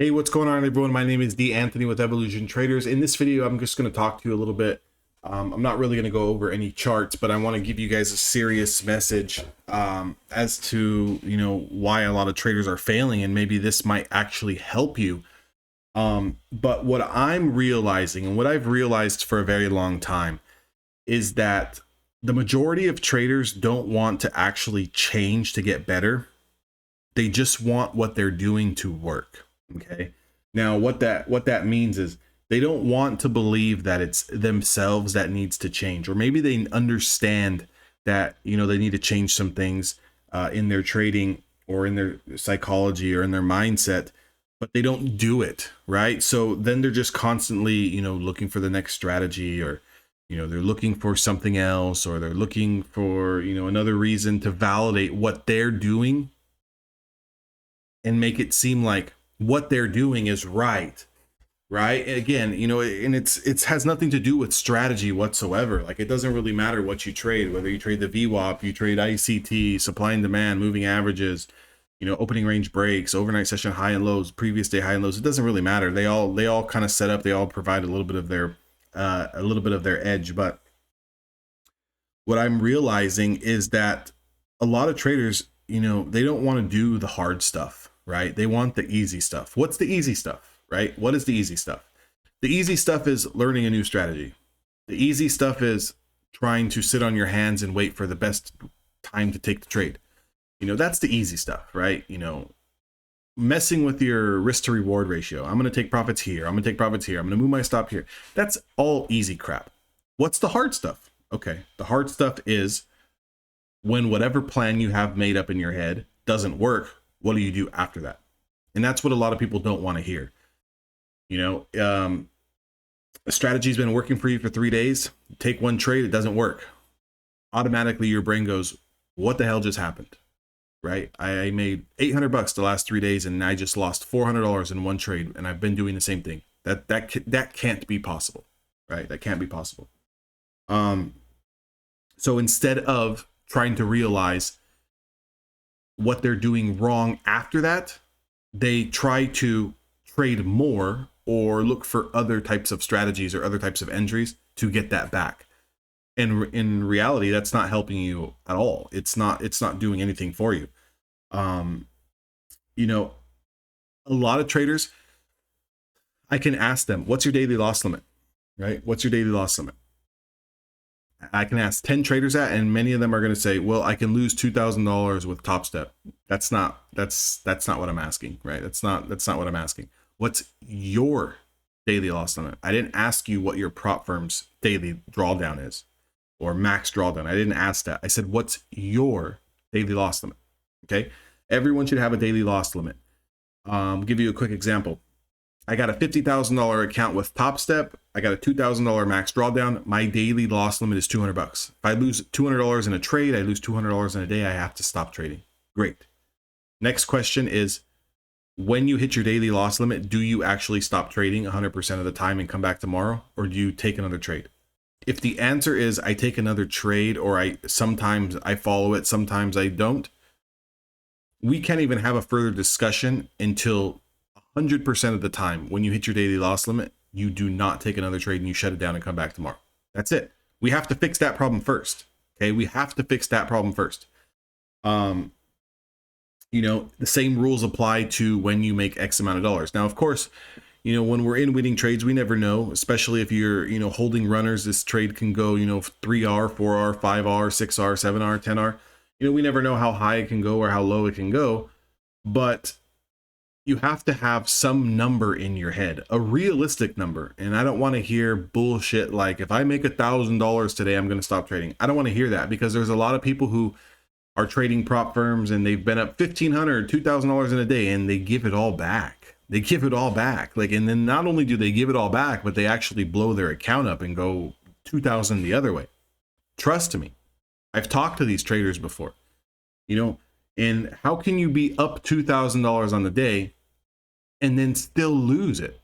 Hey, what's going on, everyone? My name is D. Anthony with Evolution Traders. In this video, I'm just going to talk to you a little bit. I'm not really going to go over any charts, but I want to give you guys a serious message as to, why a lot of traders are failing, and maybe this might actually help you. But what I'm realizing, and what I've realized for a very long time, is that the majority of traders don't want to actually change to get better. They just want what they're doing to work. Okay. Now, what that means is they don't want to believe that it's themselves that needs to change, or maybe they understand that, they need to change some things in their trading or in their psychology or in their mindset, but they don't do it, right? So then they're just constantly, looking for the next strategy, or, they're looking for something else, or they're looking for, another reason to validate what they're doing and make it seem like what they're doing is right. Again, and it has nothing to do with strategy whatsoever. Like, it doesn't really matter what you trade, whether you trade the VWAP, you trade ICT, supply and demand, moving averages, opening range breaks, overnight session high and lows, previous day high and lows. It doesn't really matter. They all kind of set up, they all provide a little bit of their edge. But what I'm realizing is that a lot of traders, they don't want to do the hard stuff, right? They want the easy stuff. What's the easy stuff, right? What is the easy stuff? The easy stuff is learning a new strategy. The easy stuff is trying to sit on your hands and wait for the best time to take the trade. That's the easy stuff, right? Messing with your risk to reward ratio. I'm going to take profits here. I'm going to take profits here. I'm going to move my stop here. That's all easy crap. What's the hard stuff? Okay. The hard stuff is when whatever plan you have made up in your head doesn't work, what do you do after that? And that's what a lot of people don't want to hear. A strategy's been working for you for 3 days. Take one trade, it doesn't work. Automatically, your brain goes, what the hell just happened? Right? I made $800 the last 3 days, and I just lost $400 in one trade, and I've been doing the same thing. That can't be possible, right? That can't be possible. So instead of trying to realize what they're doing wrong after that, they try to trade more or look for other types of strategies or other types of entries to get that back. And in reality, that's not helping you at all. It's not doing anything for you. A lot of traders, I can ask them, what's your daily loss limit, right? What's your daily loss limit? I can ask 10 traders that, and many of them are going to say, well, I can lose $2,000 with Top Step. That's not what I'm asking, right? That's not what I'm asking. What's your daily loss limit? I didn't ask you what your prop firm's daily drawdown is or max drawdown. I didn't ask that. I said, what's your daily loss limit? Okay. Everyone should have a daily loss limit. Give you a quick example. I got a $50,000 account with Top Step. I got a $2,000 max drawdown. My daily loss limit is $200. If I lose $200 in a trade, I lose $200 in a day. I have to stop trading. Great. Next question is, when you hit your daily loss limit, do you actually stop trading 100% of the time and come back tomorrow, or do you take another trade? If the answer is I take another trade, or sometimes I follow it, sometimes I don't, we can't even have a further discussion until 100% of the time, when you hit your daily loss limit, you do not take another trade and you shut it down and come back tomorrow. That's it. We have to fix that problem first. Okay. We have to fix that problem first. The same rules apply to when you make X amount of dollars. Now, of course, when we're in winning trades, we never know, especially if you're, holding runners. This trade can go, 3R, 4R, 5R, 6R, 7R, 10R. We never know how high it can go or how low it can go, but you have to have some number in your head, a realistic number. And I don't want to hear bullshit like, if I make $1,000 today, I'm going to stop trading. I don't want to hear that, because there's a lot of people who are trading prop firms and they've been up $1,500, $2,000 in a day, and they give it all back. They give it all back. And then not only do they give it all back, but they actually blow their account up and go 2,000 the other way. Trust me. I've talked to these traders before, and how can you be up $2,000 on the day and then still lose it?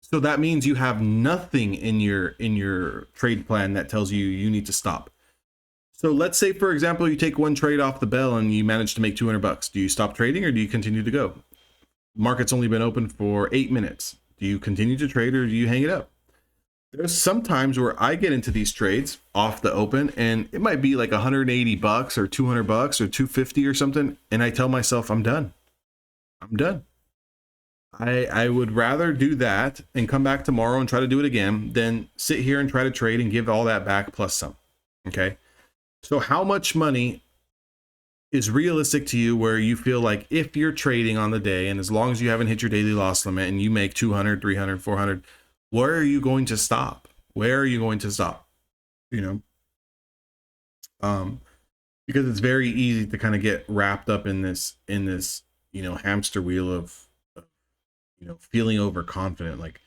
So that means you have nothing in your trade plan that tells you need to stop. So let's say, for example, you take one trade off the bell and you manage to make $200. Do you stop trading, or do you continue to go? market's only been open for 8 minutes. Do you continue to trade or do you hang it up? There's some times where I get into these trades off the open and it might be like $180 or $200 or $250 or something. And I tell myself, I'm done. I'm done. I would rather do that and come back tomorrow and try to do it again than sit here and try to trade and give all that back plus some. Okay. So how much money is realistic to you where you feel like if you're trading on the day and as long as you haven't hit your daily loss limit and you make 200, 300, 400, where are you going to stop? Where are you going to stop? You know, because it's very easy to kind of get wrapped up in this, you know, hamster wheel of you know, feeling overconfident, like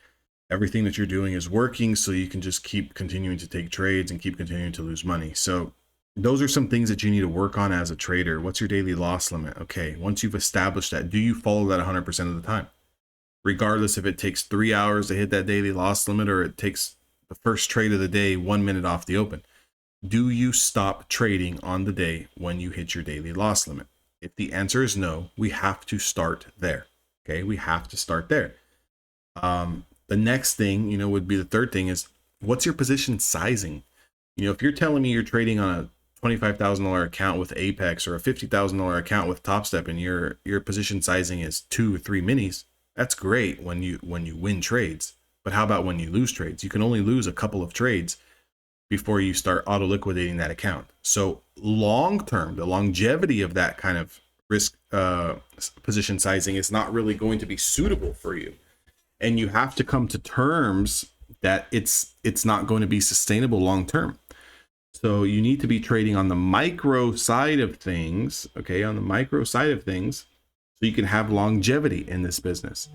everything that you're doing is working, so you can just keep continuing to take trades and keep continuing to lose money. So those are some things that you need to work on as a trader. What's your daily loss limit? Okay, once you've established that, do you follow that 100% of the time? Regardless if it takes 3 hours to hit that daily loss limit or it takes the first trade of the day 1 minute off the open. Do you stop trading on the day when you hit your daily loss limit? If the answer is no, we have to start there. Okay, we have to start there. The next thing, you know, would be the third thing is what's your position sizing? You know, if you're telling me you're trading on a $25,000 account with Apex or a $50,000 account with Top Step and your position sizing is 2 or 3 minis, that's great when you win trades. But how about when you lose trades? You can only lose a couple of trades before you start auto liquidating that account. So long term, the longevity of that kind of risk position sizing is not really going to be suitable for you, and you have to come to terms that it's not going to be sustainable long term. So you need to be trading on the micro side of things, okay, on the micro side of things, so you can have longevity in this business.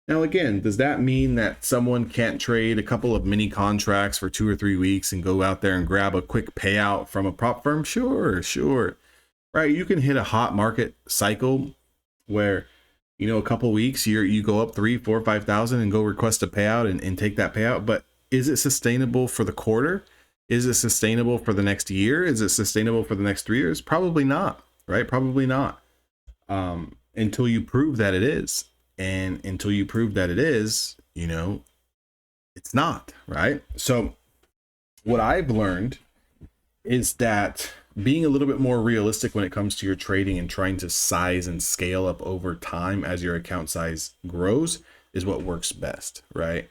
Now again, does that mean that someone can't trade a couple of mini contracts for 2 or 3 weeks and go out there and grab a quick payout from a prop firm? Sure. Right, you can hit a hot market cycle where, you know, a couple weeks you go up 3, 4, 5,000 and go request a payout and take that payout. But is it sustainable for the quarter? Is it sustainable for the next year? Is it sustainable for the next 3 years? Probably not, right? Probably not. Until you prove that it is. And until you prove that it is, you know, it's not, right? So what I've learned is that being a little bit more realistic when it comes to your trading and trying to size and scale up over time as your account size grows is what works best, right?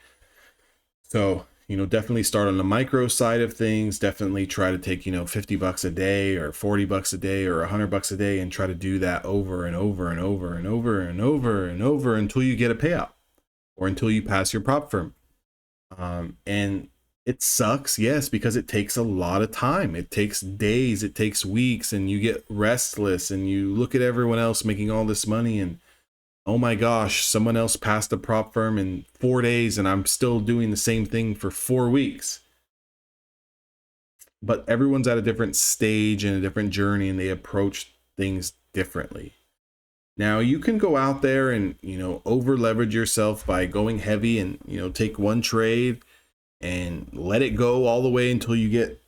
So, you know, definitely start on the micro side of things. Definitely try to take, you know, $50 a day or $40 a day or $100 a day and try to do that over and over and over and over and over and over until you get a payout or until you pass your prop firm. And it sucks, yes, because it takes a lot of time. It takes days, it takes weeks, and you get restless and you look at everyone else making all this money and, oh my gosh, someone else passed a prop firm in 4 days and I'm still doing the same thing for 4 weeks. But everyone's at a different stage and a different journey and they approach things differently. Now you can go out there and, you know, over leverage yourself by going heavy and, you know, take one trade and let it go all the way until you get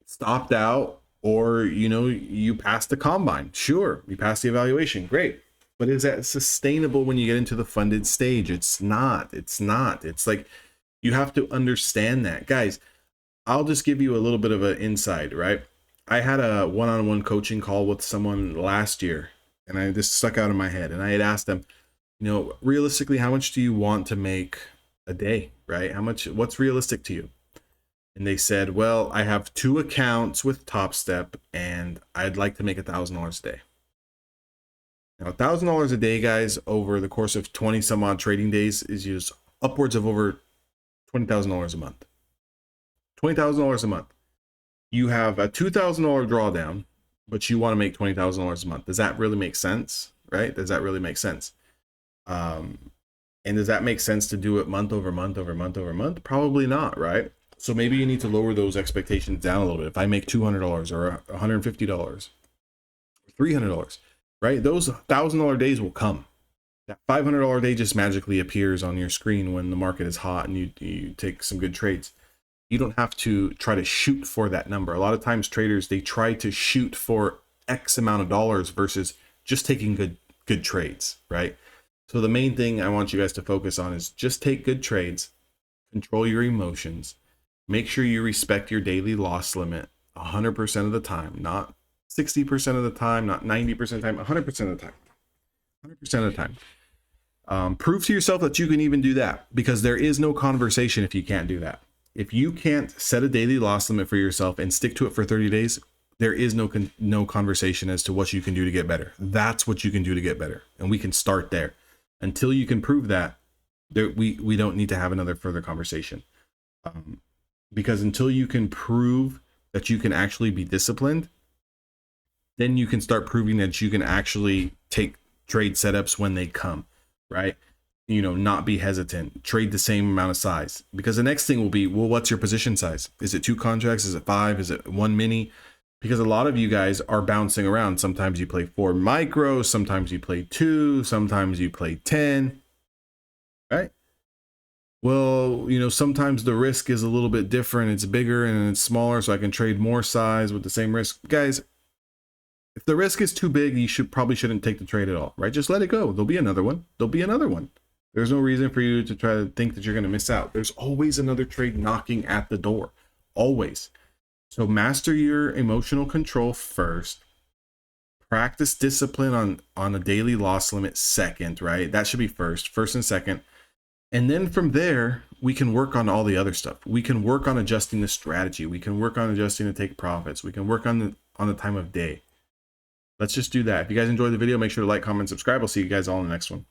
stopped out, or, you know, you pass the combine. Sure, you pass the evaluation, great. But is that sustainable when you get into the funded stage? It's not. It's like, you have to understand that. Guys, I'll just give you a little bit of an insight, right? I had a one-on-one coaching call with someone last year, and I just stuck out in my head, and I had asked them, you know, realistically, how much do you want to make a day, right? What's realistic to you? And they said, well, I have 2 accounts with Top Step and I'd like to make $1,000 a day. Now, $1,000 a day, guys, over the course of 20 some odd trading days is just upwards of over $20,000 a month. $20,000 a month. You have a $2,000 drawdown, but you want to make $20,000 a month. Does that really make sense, right? Does that really make sense? And does that make sense to do it month over month over month over month? Probably not, right? So maybe you need to lower those expectations down a little bit. If I make $200 or $150, $300, right? Those $1,000 days will come. That $500 day just magically appears on your screen when the market is hot and you take some good trades. You don't have to try to shoot for that number. A lot of times traders, they try to shoot for X amount of dollars versus just taking good trades, right? So the main thing I want you guys to focus on is just take good trades, control your emotions, make sure you respect your daily loss limit 100% of the time, not 60% of the time, not 90% of the time, 100% of the time. 100% of the time. Prove to yourself that you can even do that, because there is no conversation if you can't do that. If you can't set a daily loss limit for yourself and stick to it for 30 days, there is no conversation as to what you can do to get better. That's what you can do to get better. And we can start there. Until you can prove that, we don't need to have another further conversation. Because until you can prove that you can actually be disciplined, then you can start proving that you can actually take trade setups when they come, right? You know, not be hesitant, trade the same amount of size, because the next thing will be, well, what's your position size? Is it 2 contracts? Is it 5? Is it 1 mini? Because a lot of you guys are bouncing around. Sometimes you play 4 micros, sometimes you play 2, sometimes you play 10, right? Well, you know, sometimes the risk is a little bit different. It's bigger and it's smaller, so I can trade more size with the same risk. Guys, if the risk is too big, you probably shouldn't take the trade at all, right? Just let it go. There'll be another one. There'll be another one. There's no reason for you to try to think that you're going to miss out. There's always another trade knocking at the door. Always. So master your emotional control first. Practice discipline on a daily loss limit second, right? That should be first and second. And then from there, we can work on all the other stuff. We can work on adjusting the strategy. We can work on adjusting to take profits. We can work on the time of day. Let's just do that. If you guys enjoyed the video, make sure to like, comment, subscribe. I'll see you guys all in the next one.